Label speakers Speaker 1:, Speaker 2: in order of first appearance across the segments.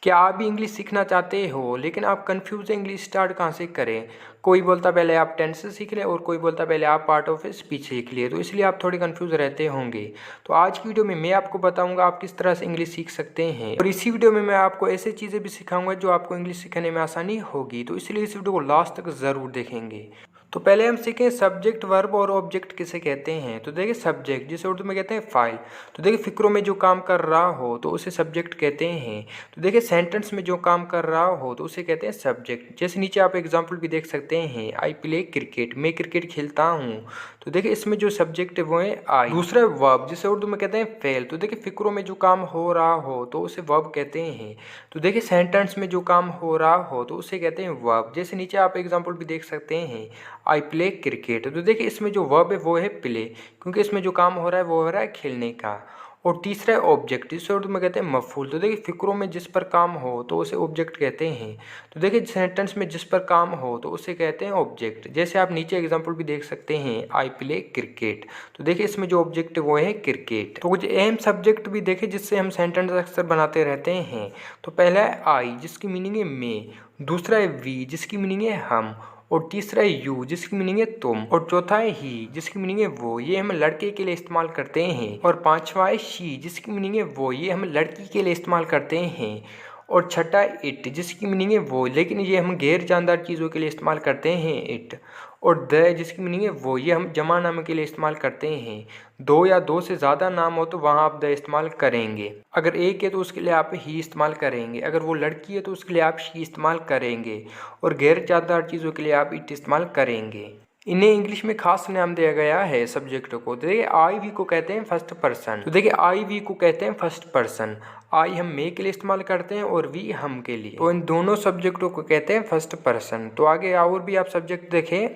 Speaker 1: क्या आप भी इंग्लिश सीखना चाहते हो लेकिन आप कंफ्यूज हैं इंग्लिश स्टार्ट कहाँ से करें। कोई बोलता पहले आप टेंस सीख लें और कोई बोलता पहले आप पार्ट ऑफ स्पीच सीख लिए, तो इसलिए आप थोड़े कंफ्यूज रहते होंगे। तो आज की वीडियो में मैं आपको बताऊंगा आप किस तरह से इंग्लिश सीख सकते हैं, और इसी वीडियो में मैं आपको ऐसे चीज़ें भी सिखाऊंगा जो आपको इंग्लिश सीखने में आसानी होगी। तो इसलिए इस वीडियो को लास्ट तक ज़रूर देखेंगे। तो पहले हम सीखें सब्जेक्ट, वर्ब और ऑब्जेक्ट किसे कहते हैं। तो देखिए सब्जेक्ट, जिसे उर्दू में कहते हैं फाइल। तो देखिए फिक्रों में जो काम कर रहा हो तो उसे सब्जेक्ट कहते हैं। तो देखिए सेंटेंस में जो काम कर रहा हो तो उसे कहते हैं सब्जेक्ट। जैसे नीचे आप एग्जांपल भी देख सकते हैं, आई प्ले क्रिकेट, मैं क्रिकेट खेलता हूँ। तो देखिए इसमें जो सब्जेक्ट है वो है आई। दूसरा वर्ब, जिसे उर्दू में कहते हैं फेल। तो देखिए फिक्रों में जो काम हो रहा हो तो उसे वर्ब कहते हैं। तो देखिए सेंटेंस में जो काम हो रहा हो तो उसे कहते हैं वर्ब। जैसे नीचे आप एग्जांपल भी देख सकते हैं, आई प्ले क्रिकेट। तो देखिए इसमें जो वर्ब है वो है प्ले, क्योंकि इसमें जो काम हो रहा है वो हो रहा है खेलने का। और तीसरा है ऑब्जेक्ट, जिसे उर्दू में कहते हैं मफूल। तो देखिए फिक्रों में जिस पर काम हो तो उसे ऑब्जेक्ट कहते हैं। तो देखिए सेंटेंस में जिस पर काम हो तो उसे कहते हैं ऑब्जेक्ट। जैसे आप नीचे एग्जांपल भी देख सकते हैं, आई प्ले क्रिकेट। तो देखिए इसमें जो ऑब्जेक्ट है वो है क्रिकेट। तो कुछ अहम सब्जेक्ट भी देखे जिससे हम सेंटेंस अक्सर बनाते रहते हैं। तो पहला है आई, जिसकी मीनिंग है मैं। दूसरा है वी, जिसकी मीनिंग है हम। और तीसरा है यू, जिसकी मीनिंग है तुम। और चौथा है ही, जिसकी मीनिंग है वो, ये हम लड़के के लिए इस्तेमाल करते हैं। और पांचवा है शी, जिसकी मीनिंग है वो, ये हम लड़की के लिए इस्तेमाल करते हैं। और छठा है इट, जिसकी मीनिंग है वो, लेकिन ये हम गैर जानदार चीज़ों के लिए इस्तेमाल करते हैं इट। और द, जिसकी मीनिंग है वो, ये हम जमा नाम के लिए इस्तेमाल करते हैं। दो या दो से ज़्यादा नाम हो तो वहाँ आप द इस्तेमाल करेंगे। अगर एक है तो उसके लिए आप ही इस्तेमाल करेंगे। अगर वो लड़की है तो उसके लिए आप शी इस्तेमाल करेंगे। और गैर जानदार चीज़ों के लिए आप इट इस्तेमाल करेंगे। इन्हें इंग्लिश में खास नाम दिया गया है सब्जेक्ट को। तो देखिए आई वी को कहते हैं फर्स्ट पर्सन। तो देखिए आई वी को कहते हैं फर्स्ट पर्सन। आई हम मैं के लिए इस्तेमाल करते हैं और वी हम के लिए। तो इन दोनों सब्जेक्टों को कहते हैं फर्स्ट पर्सन। तो आगे और भी आप सब्जेक्ट देखें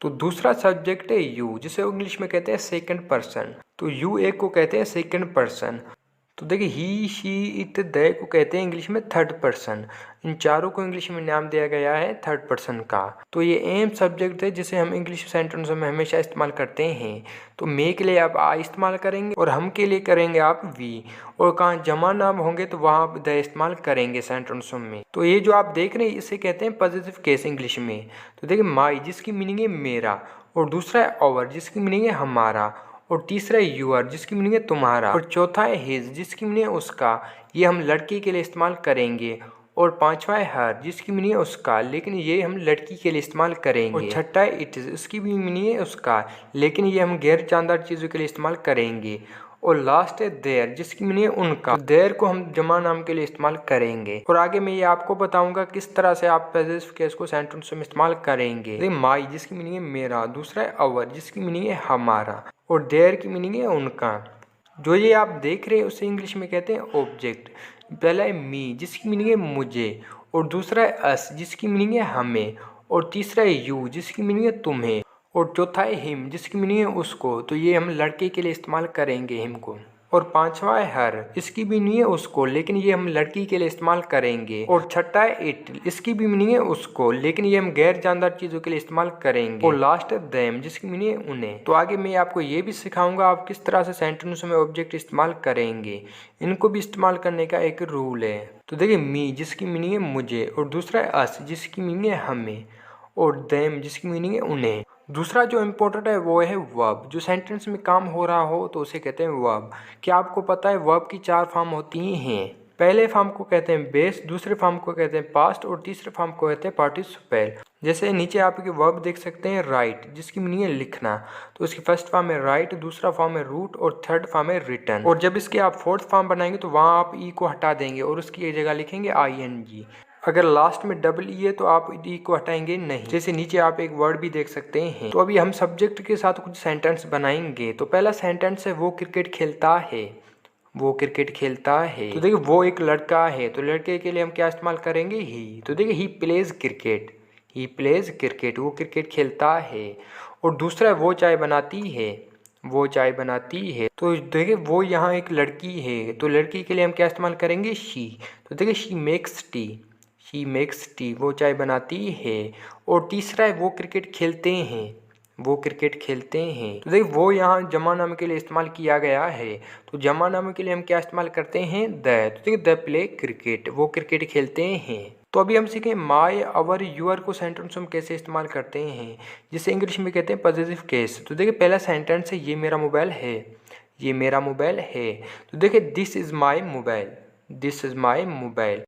Speaker 1: तो दूसरा सब्जेक्ट है यू, जिसे इंग्लिश में कहते हैं सेकंड पर्सन। तो यू एक को कहते हैं सेकंड पर्सन। तो देखिए ही, शी, इट, दे को कहते हैं इंग्लिश में थर्ड पर्सन। इन चारों को इंग्लिश में नाम दिया गया है थर्ड पर्सन का। तो ये अहम सब्जेक्ट है जिसे हम इंग्लिश सेंटेंसों में हमेशा इस्तेमाल करते हैं। तो मे के लिए आप आई इस्तेमाल करेंगे और हम के लिए करेंगे आप वी। और कहाँ जमा नाम होंगे तो वहाँ आप द इस्तेमाल करेंगे सेंटेंसों में। तो ये जो आप देख रहे हैं इसे कहते हैं पॉजिटिव केस इंग्लिश में। तो देखिए माई, जिसकी मीनिंग है मेरा। और दूसरा है आवर, जिसकी मीनिंग है हमारा। और तीसरा है यूअर, जिसकी मीनिंग है तुम्हारा। और चौथा है हिज, जिसकी मीनिंग है उसका, ये हम लड़की के लिए इस्तेमाल करेंगे। और पांचवा है हर, जिसकी मीनिंग है उसका, लेकिन ये हम लड़की के लिए इस्तेमाल करेंगे। और छठा है इट, इसकी भी मीनिंग है उसका, लेकिन ये हम गैर जानदार चीज़ों के लिए इस्तेमाल करेंगे। और लास्ट है देयर, जिसकी मीनिंग है उनका। तो देयर को हम जमा नाम के लिए इस्तेमाल करेंगे। और आगे मैं ये आपको बताऊंगा किस तरह से आप पॉजिटिव केस को सेंटेंस में इस्तेमाल करेंगे। माई, जिसकी मीनिंग है मेरा। दूसरा है अवर, जिसकी मीनिंग है हमारा। और देयर की मीनिंग है उनका। जो ये आप देख रहे हैं उसे इंग्लिश में कहते हैं ऑब्जेक्ट। पहला है मी, जिसकी मीनिंग है मुझे। और दूसरा है अस, जिसकी मीनिंग है हमें। और तीसरा है यू, जिसकी मीनिंग है तुम्हें। और चौथा है हिम, जिसकी मीनिंग है उसको। तो ये हम लड़के के लिए इस्तेमाल करेंगे हिम को। और पांचवा है हर, इसकी भी मीनिंग है उसको, लेकिन ये हम लड़की के लिए इस्तेमाल करेंगे। और छठा है इट, इसकी भी मीनिंग है उसको, लेकिन ये हम गैर जानदार चीजों के लिए इस्तेमाल करेंगे। और लास्ट है देम, जिसकी मीनिंग है उन्हें। तो आगे मैं आपको ये भी सिखाऊंगा आप किस तरह से सेंटेंस में ऑब्जेक्ट इस्तेमाल करेंगे। इनको भी इस्तेमाल करने का एक रूल है। तो देखिए मी, जिसकी मीनिंग है मुझे। और दूसरा है अस, जिसकी मीनिंग है हमें। और देम, जिसकी मीनिंग है उन्हें। दूसरा जो इम्पोर्टेंट है वो है वर्ब। जो सेंटेंस में काम हो रहा हो तो उसे कहते हैं वर्ब। क्या आपको पता है वर्ब की 4 फॉर्म होती हैं। पहले फॉर्म को कहते हैं बेस, दूसरे फॉर्म को कहते हैं पास्ट, और तीसरे फॉर्म को कहते हैं पार्टिसिपल। जैसे नीचे आप एक वर्ब देख सकते हैं राइट, जिसकी मीनिंग है लिखना। तो इसकी फर्स्ट फॉर्म है राइट, दूसरा फॉर्म है रूट, और थर्ड फॉर्म है रिटन। और जब इसके आप फोर्थ फॉर्म बनाएंगे तो वहाँ आप ई को हटा देंगे और उसकी जगह लिखेंगे ING। अगर लास्ट में डबल ई है तो आप ई को हटाएंगे नहीं। जैसे नीचे आप एक वर्ड भी देख सकते हैं। तो अभी हम सब्जेक्ट के साथ कुछ सेंटेंस बनाएंगे। तो पहला सेंटेंस है वो क्रिकेट खेलता है। वो क्रिकेट खेलता है। तो देखिए वो एक लड़का है, तो लड़के के लिए हम क्या इस्तेमाल करेंगे ही। तो देखिए he plays cricket. He plays cricket, वो क्रिकेट खेलता है। और दूसरा है वो चाय बनाती है। वो चाय बनाती है। तो देखिए वो यहाँ एक लड़की है, तो लड़की के लिए हम क्या इस्तेमाल करेंगे शी। तो देखिए she makes T. She makes T, वो चाय बनाती है। और तीसरा है वो क्रिकेट खेलते हैं। वो क्रिकेट खेलते हैं। तो देखिए वो यहाँ जमा नाम के लिए इस्तेमाल किया गया है। तो जमा नाम के लिए हम क्या इस्तेमाल करते हैं, द। तो देखिए द प्ले क्रिकेट, वो क्रिकेट खेलते हैं। तो अभी हम सीखें माई, अवर, यूर को सेंटेंस हम कैसे इस्तेमाल करते हैं, जिसे इंग्लिश में कहते हैं पॉजिटिव केस। तो देखिए पहला सेंटेंस है, ये मेरा मोबाइल है, ये मेरा मोबाइल है। तो देखिए this is my mobile, this is my mobile.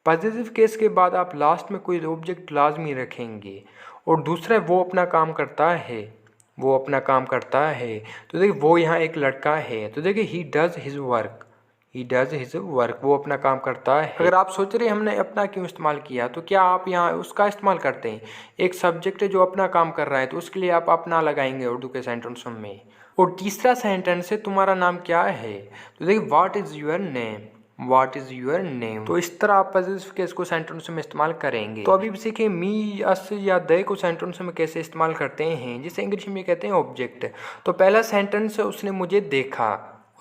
Speaker 1: Positive case के बाद आप लास्ट में कोई ऑब्जेक्ट लाजमी रखेंगे। और दूसरा वो अपना काम करता है, वो अपना काम करता है। तो देखिए वो यहाँ एक लड़का है, तो देखिए he does his work, he does his work, वो अपना काम करता है। अगर आप सोच रहे हैं हमने अपना क्यों इस्तेमाल किया, तो क्या आप यहाँ उसका इस्तेमाल करते हैं। एक सब्जेक्ट है जो अपना काम कर रहा है, तो उसके लिए आप अपना लगाएंगे उर्दू के सेंटेंसों में। और तीसरा सेंटेंस है तुम्हारा नाम क्या है, तो देखिए what is your name, what is your name. तो इस तरह आप पॉजिटिव केस को सेंटेंस में इस्तेमाल करेंगे। तो अभी सीखें मी, अस या दे को सेंटेंस में कैसे इस्तेमाल करते हैं, जिसे इंग्लिश में कहते हैं ऑब्जेक्ट। तो पहला सेंटेंस है उसने मुझे देखा,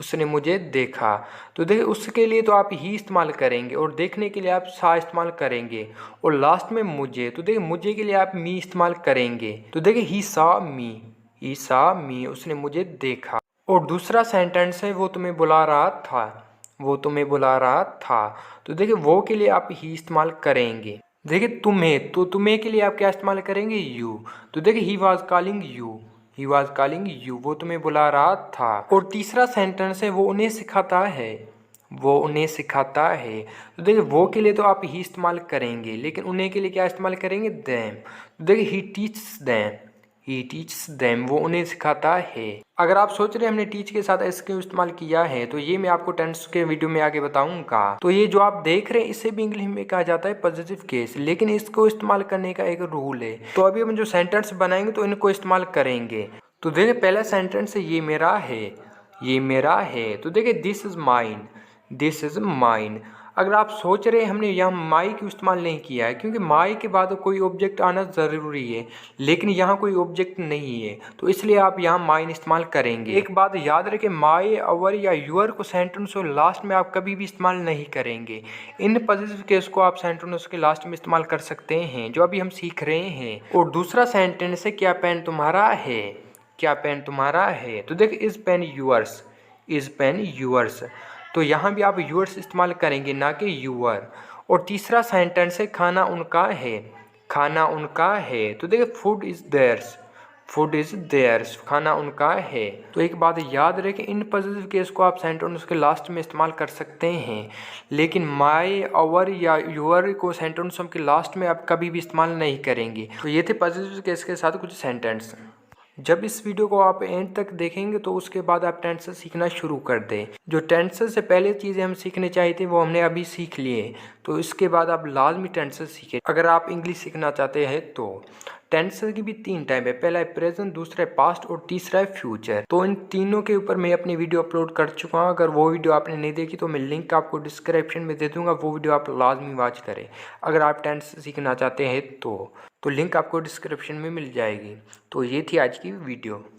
Speaker 1: उसने मुझे देखा। तो देखिए उसके लिए तो आप ही इस्तेमाल करेंगे, और देखने के लिए आप सा इस्तेमाल करेंगे। और लास्ट में मुझे, तो देखिए मुझे के लिए आप मी इस्तेमाल करेंगे। तो देखिए ही सा मी, ही सा मी, उसने मुझे देखा। और दूसरा सेंटेंस है वो तुम्हें बुला रहा था, वो तुम्हें बुला रहा था। तो देखिए वो के लिए आप ही इस्तेमाल करेंगे। देखिए तुम्हें, तो तुम्हें के लिए आप क्या इस्तेमाल करेंगे, यू। तो देखिए he was calling you, he was calling you, वो तुम्हें बुला रहा था। और तीसरा सेंटेंस है वो उन्हें सिखाता है, वो उन्हें सिखाता है। तो देखिए वो के लिए तो आप ही इस्तेमाल करेंगे, लेकिन उन्हें के लिए क्या इस्तेमाल करेंगे, देम। तो देखिए ही टीचस देम, ही टीचस देम, वो उन्हें सिखाता है। अगर आप सोच रहे हैं हमने टीच के साथ एस क्यों इस्तेमाल किया है, तो ये मैं आपको टेंस के वीडियो में आगे बताऊंगा। तो ये जो आप देख रहे हैं इसे भी इंग्लिश में कहा जाता है पॉजिटिव केस, लेकिन इसको इस्तेमाल करने का एक रूल है। तो अभी हम जो सेंटेंस बनाएंगे तो इनको इस्तेमाल करेंगे। तो देखिए पहला सेंटेंस है ये मेरा है, ये मेरा है। तो देखिए this is mine, this is mine. अगर आप सोच रहे हैं हमने यहाँ माई क्यों इस्तेमाल नहीं किया है, क्योंकि माई के बाद कोई ऑब्जेक्ट आना ज़रूरी है, लेकिन यहाँ कोई ऑब्जेक्ट नहीं है, तो इसलिए आप यहाँ माइन इस्तेमाल करेंगे। एक बात याद रखें, माई, अवर या यूर को सेंटेंस और लास्ट में आप कभी भी इस्तेमाल नहीं करेंगे। इन पॉजिटिव केस को आप सेंटेंस के लास्ट में इस्तेमाल कर सकते हैं, जो अभी हम सीख रहे हैं। और दूसरा सेंटेंस है क्या पेन तुम्हारा है, क्या पेन तुम्हारा है। तो देख is pen yours, is pen yours. तो यहाँ भी आप यूअर्स इस्तेमाल करेंगे, ना कि यूअर। और तीसरा सेंटेंस है खाना उनका है, खाना उनका है। तो देखिए food is theirs, food is theirs, खाना उनका है। तो एक बात याद रखें, इन पॉजिटिव केस को आप सेंटेंस के लास्ट में इस्तेमाल कर सकते हैं, लेकिन माई, अवर या यूअर को सेंटेंस के लास्ट में आप कभी भी इस्तेमाल नहीं करेंगे। तो ये थे पॉजिटिव केस के साथ कुछ सेंटेंस। जब इस वीडियो को आप एंड तक देखेंगे तो उसके बाद आप टेंसेस सीखना शुरू कर दें। जो टेंसेस से पहले चीज़ें हम सीखने चाहिए थे वो हमने अभी सीख लिए, तो इसके बाद आप लाजमी टेंसेस सीखें अगर आप इंग्लिश सीखना चाहते हैं। तो टेंसेस की भी 3 टाइप है, पहला है प्रेजेंट, दूसरा है पास्ट और तीसरा है फ्यूचर। तो इन तीनों के ऊपर मैं अपनी वीडियो अपलोड कर चुका हूँ। अगर वो वीडियो आपने नहीं देखी तो मैं लिंक आपको डिस्क्रिप्शन में दे दूँगा, वो वीडियो आप लाजमी वॉच करें अगर आप टेंस सीखना चाहते हैं। तो लिंक आपको डिस्क्रिप्शन में मिल जाएगी। तो ये थी आज की वीडियो।